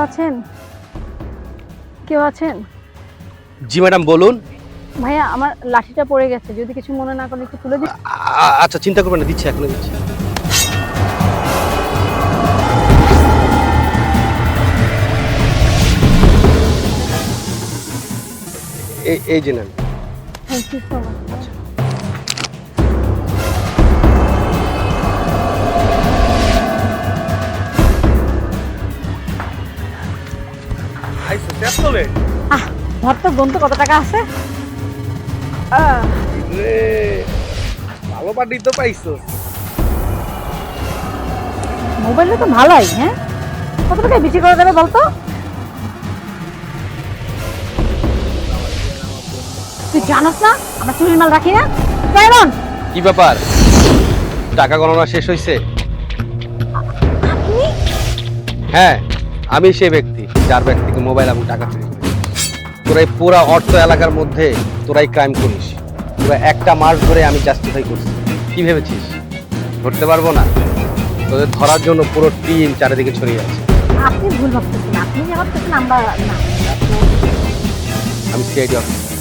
আছেন? কেউ আছেন? জি ম্যাডাম বলুন। ভাইয়া আমার লাঠিটা পড়ে গেছে, যদি কিছু মনে না করেন একটু তুলে দিন। আচ্ছা চিন্তা করবেন না, দিচ্ছি এখনই দিচ্ছি। এই যে নেন। Thank you so much. আহ ধর তো গন্ত কত টাকা আছে? ভালো পার্টি তো পাইছো। মোবাইলটা তো ভালোই, হ্যাঁ কত টাকা বিক্রি করে দেবে বলতো? তুই জানোস না আমরা চুরির মাল রাখি না? কেমন কি ব্যাপার, টাকা গণনা শেষ হয়েছে? আপনি? হ্যাঁ, আমি সেই ব্যক্তি যার ব্যাগ থেকে মোবাইল এবং টাকা চুরি করেছি। তোরা এই পুরা অর্থ এলাকার মধ্যে তোরাই ক্রাইম করিস। তোরা একটা মাস ধরে আমি জাস্টিফাই করছি। কি ভেবেছিস ধরতে পারবো না? তোদের ধরার জন্য পুরো টিম চারিদিকে ছড়িয়ে আছে। আপনি ভুল ভাবতেছেন, আপনি যে ভাবতেছেন আমরা না। আমি সিআইডি অফিস।